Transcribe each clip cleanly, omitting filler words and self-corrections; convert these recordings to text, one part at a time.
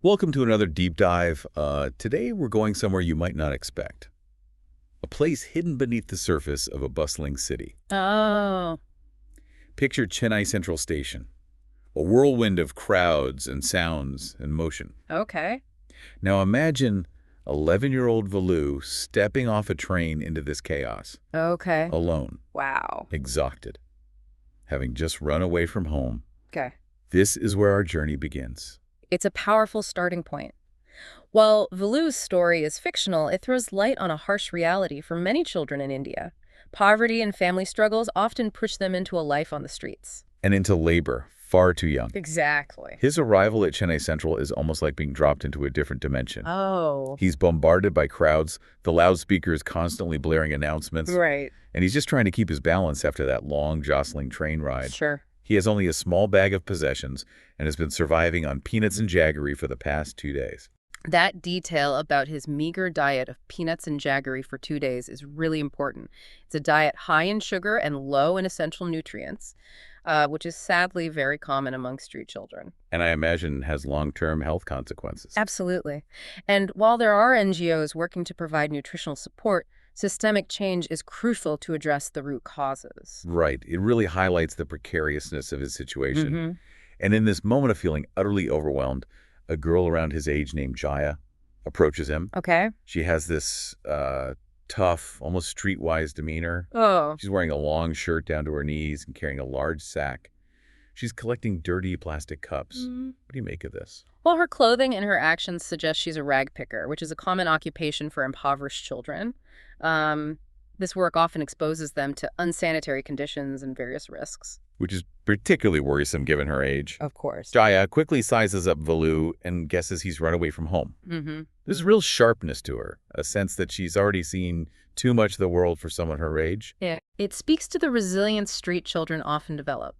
Welcome to another deep dive. Today we're going somewhere you might not expect. A place hidden beneath the surface of a bustling city. Oh, Picture Chennai Central Station, a whirlwind of crowds and sounds and motion. okay. Now imagine 11-year-old Velu stepping off a train into this chaos, Okay. alone, Wow. exhausted, having just run away from home. Okay. This is where our journey begins. It's a powerful starting point. While Velu's story is fictional, it throws light on a harsh reality for many children in India. Poverty and family struggles often push them into a life on the streets. And into labor, far too young. Exactly. His arrival at Chennai Central is almost like being dropped into a different dimension. Oh. He's bombarded by crowds, the loudspeakers constantly blaring announcements, Right. and he's just trying to keep his balance after that long, jostling train ride. Sure. He has only a small bag of possessions and has been surviving on peanuts and jaggery for the past 2 days. That detail about his meager diet of peanuts and jaggery for 2 days is really important. It's a diet high in sugar and low in essential nutrients, which is sadly very common among street children. And I imagine has long-term health consequences. Absolutely. And while there are NGOs working to provide nutritional support, systemic change is crucial to address the root causes. Right. It really highlights the precariousness of his situation. Hmm. And in this moment of feeling utterly overwhelmed, a girl around his age named Jaya approaches him. Okay. She has this tough, almost streetwise demeanor. Oh. She's wearing a long shirt down to her knees and carrying a large sack. She's collecting dirty plastic cups. What do you make of this? Well, her clothing and her actions suggest she's a rag picker, which is a common occupation for impoverished children. This work often exposes them to unsanitary conditions and various risks. Which is particularly worrisome given her age. Of course. Jaya quickly sizes up Velu and guesses he's run away from home. Mm-hmm. There's real sharpness to her, a sense that she's already seen too much of the world for someone her age. Yeah. It speaks to the resilience street children often develop.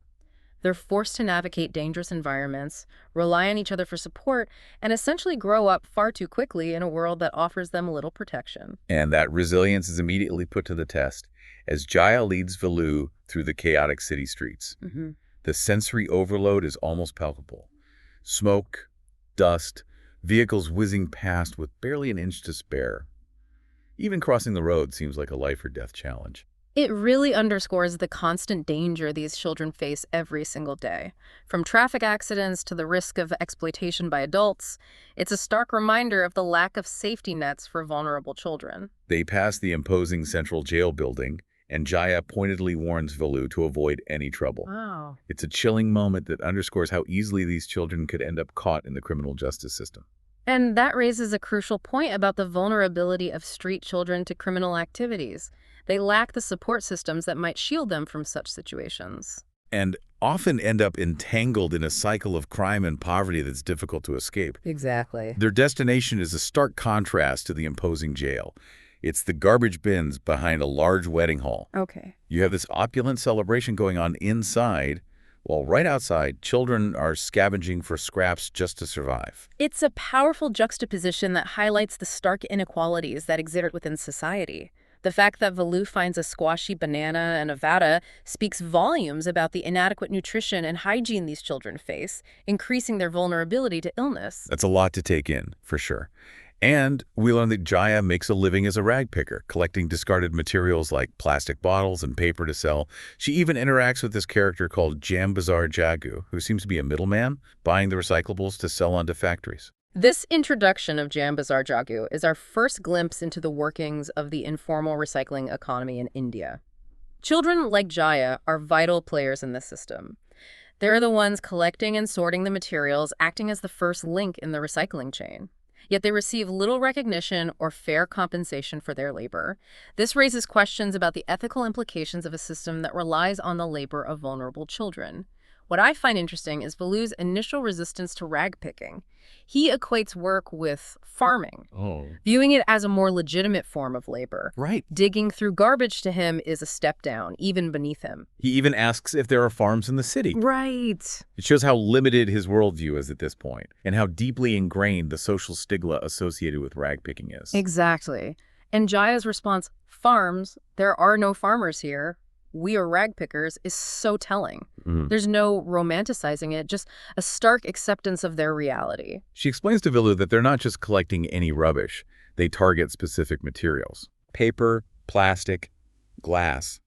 They're forced to navigate dangerous environments, rely on each other for support, and essentially grow up far too quickly in a world that offers them little protection. And that resilience is immediately put to the test as Jaya leads Velu through the chaotic city streets. Mm-hmm. The sensory overload is almost palpable. Smoke, dust, vehicles whizzing past with barely an inch to spare. Even crossing the road seems like a life or death challenge. It really underscores the constant danger these children face every single day. From traffic accidents to the risk of exploitation by adults, it's a stark reminder of the lack of safety nets for vulnerable children. They pass the imposing central jail building, and Jaya pointedly warns Velu to avoid any trouble. Wow. It's a chilling moment that underscores how easily these children could end up caught in the criminal justice system. And that raises a crucial point about the vulnerability of street children to criminal activities. They lack the support systems that might shield them from such situations. And often end up entangled in a cycle of crime and poverty that's difficult to escape. Exactly. Their destination is a stark contrast to the imposing jail. It's the garbage bins behind a large wedding hall. Okay. You have this opulent celebration going on inside, while right outside, children are scavenging for scraps just to survive. It's a powerful juxtaposition that highlights the stark inequalities that exist within society. The fact that Velu finds a squashy banana and a vada speaks volumes about the inadequate nutrition and hygiene these children face, increasing their vulnerability to illness. That's a lot to take in, for sure. And we learn that Jaya makes a living as a rag picker, collecting discarded materials like plastic bottles and paper to sell. She even interacts with this character called Jam Bazaar Jagu, who seems to be a middleman, buying the recyclables to sell onto factories. This introduction of Jam Bazaar Jagu is our first glimpse into the workings of the informal recycling economy in India. Children like Jaya are vital players in this system. They're the ones collecting and sorting the materials, acting as the first link in the recycling chain. Yet they receive little recognition or fair compensation for their labor. This raises questions about the ethical implications of a system that relies on the labor of vulnerable children. What I find interesting is Velu's initial resistance to rag picking. He equates work with farming, viewing it as a more legitimate form of labor. Right. Digging through garbage to him is a step down, even beneath him. He even asks if there are farms in the city. Right. It shows how limited his worldview is at this point, and how deeply ingrained the social stigma associated with rag picking is. Exactly. And Jaya's response, farms? There are no farmers here. "We are rag pickers" is so telling. Mhm. There's no romanticizing it, just a stark acceptance of their reality. She explains to velu that they're not just collecting any rubbish. They target specific materials. Paper, plastic, glass.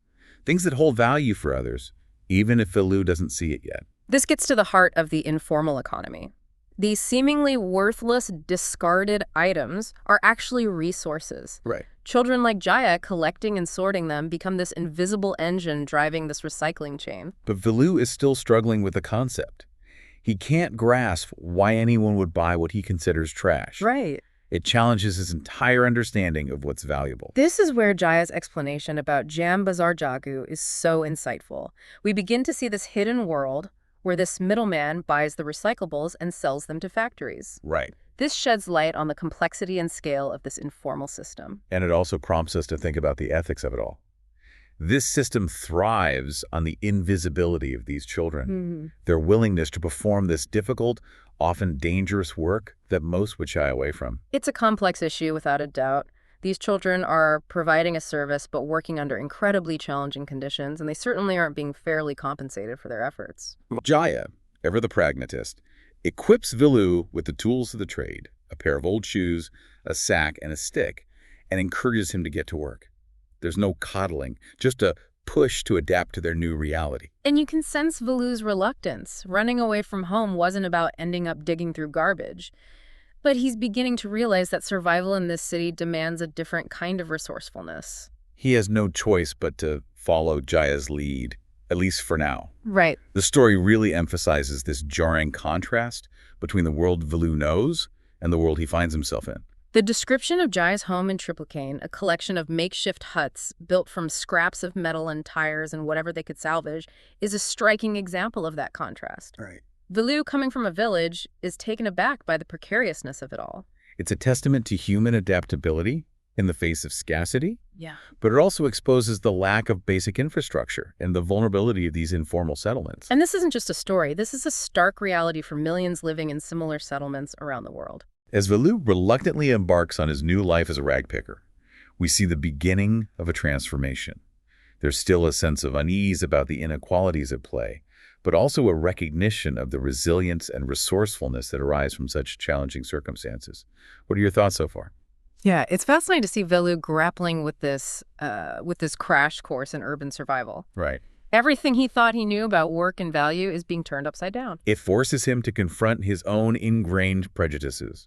Things that hold value for others, even if velu doesn't see it yet. This gets to the heart of the informal economy. These seemingly worthless, discarded items are actually resources. Right. Children like Jaya collecting and sorting them become this invisible engine driving this recycling chain. But velu is still struggling with the concept. He can't grasp why anyone would buy what he considers trash. Right. It challenges his entire understanding of what's valuable. This is where Jaya's explanation about Jam Bazar Jagu is so insightful. We begin to see this hidden world where this middleman buys the recyclables and sells them to factories. Right. This sheds light on the complexity and scale of this informal system. And it also prompts us to think about the ethics of it all. This system thrives on the invisibility of these children, their willingness to perform this difficult, often dangerous work that most would shy away from. It's a complex issue, without a doubt. These children are providing a service but working under incredibly challenging conditions, and they certainly aren't being fairly compensated for their efforts. Jaya, ever the pragmatist, equips velu with the tools of the trade, a pair of old shoes, a sack, and a stick, and encourages him to get to work. There's no coddling, just a push to adapt to their new reality. And you can sense Velu's reluctance. Running away from home wasn't about ending up digging through garbage. But he's beginning to realize that survival in this city demands a different kind of resourcefulness. He has no choice but to follow Jaya's lead, at least for now. Right. The story really emphasizes this jarring contrast between the world velu knows and the world he finds himself in. The description of Jaya's home in Triplicane, a collection of makeshift huts built from scraps of metal and tires and whatever they could salvage, is a striking example of that contrast. Right. Velu, coming from a village, is taken aback by the precariousness of it all. It's a testament to human adaptability in the face of scarcity, Yeah. but it also exposes the lack of basic infrastructure and the vulnerability of these informal settlements. And this isn't just a story. This is a stark reality for millions living in similar settlements around the world. As velu reluctantly embarks on his new life as a rag picker, we see the beginning of a transformation. There's still a sense of unease about the inequalities at play, but also a recognition of the resilience and resourcefulness that arise from such challenging circumstances. What are your thoughts so far? Yeah, it's fascinating to see Velu grappling with this crash course in urban survival. Right. Everything he thought he knew about work and value is being turned upside down. It forces him to confront his own ingrained prejudices.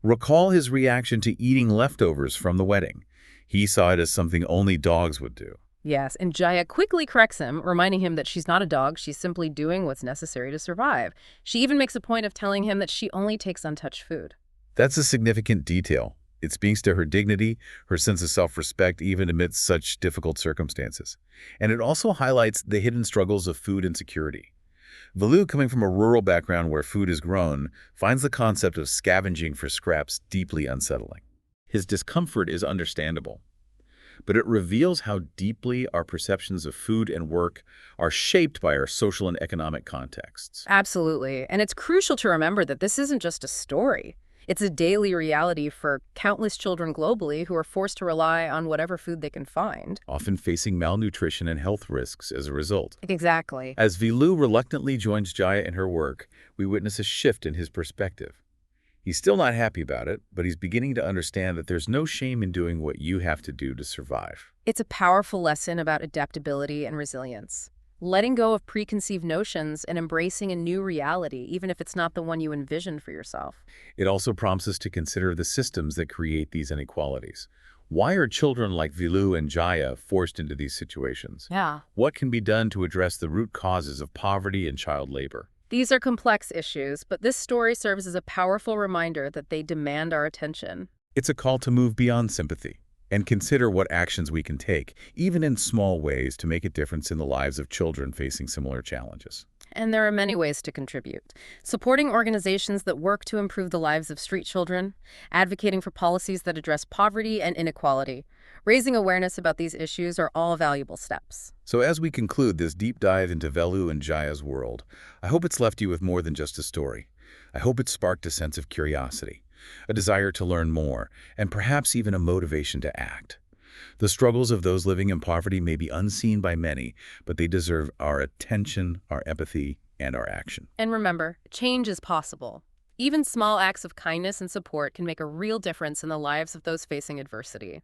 Recall his reaction to eating leftovers from the wedding. He saw it as something only dogs would do. Yes, and Jaya quickly corrects him, reminding him that she's not a dog, she's simply doing what's necessary to survive. She even makes a point of telling him that she only takes untouched food. That's a significant detail. It speaks to her dignity, her sense of self-respect, even amidst such difficult circumstances. And it also highlights the hidden struggles of food insecurity. Velu, coming from a rural background where food is grown, finds the concept of scavenging for scraps deeply unsettling. His discomfort is understandable, but it reveals how deeply our perceptions of food and work are shaped by our social and economic contexts. Absolutely. And it's crucial to remember that this isn't just a story. It's a daily reality for countless children globally who are forced to rely on whatever food they can find. Often facing malnutrition and health risks as a result. Exactly. As Velu reluctantly joins Jaya in her work, we witness a shift in his perspective. He's still not happy about it, but he's beginning to understand that there's no shame in doing what you have to do to survive. It's a powerful lesson about adaptability and resilience. Letting go of preconceived notions and embracing a new reality, even if it's not the one you envisioned for yourself. It also prompts us to consider the systems that create these inequalities. Why are children like Velu and Jaya forced into these situations? Yeah. What can be done to address the root causes of poverty and child labor? These are complex issues, but this story serves as a powerful reminder that they demand our attention. It's a call to move beyond sympathy and consider what actions we can take, even in small ways, to make a difference in the lives of children facing similar challenges. And there are many ways to contribute. Supporting organizations that work to improve the lives of street children, advocating for policies that address poverty and inequality, raising awareness about these issues are all valuable steps. So as we conclude this deep dive into Velu and Jaya's world, I hope it's left you with more than just a story. I hope it sparked a sense of curiosity, a desire to learn more, and perhaps even a motivation to act. The struggles of those living in poverty may be unseen by many, but they deserve our attention, our empathy, and our action. And remember, change is possible. Even small acts of kindness and support can make a real difference in the lives of those facing adversity.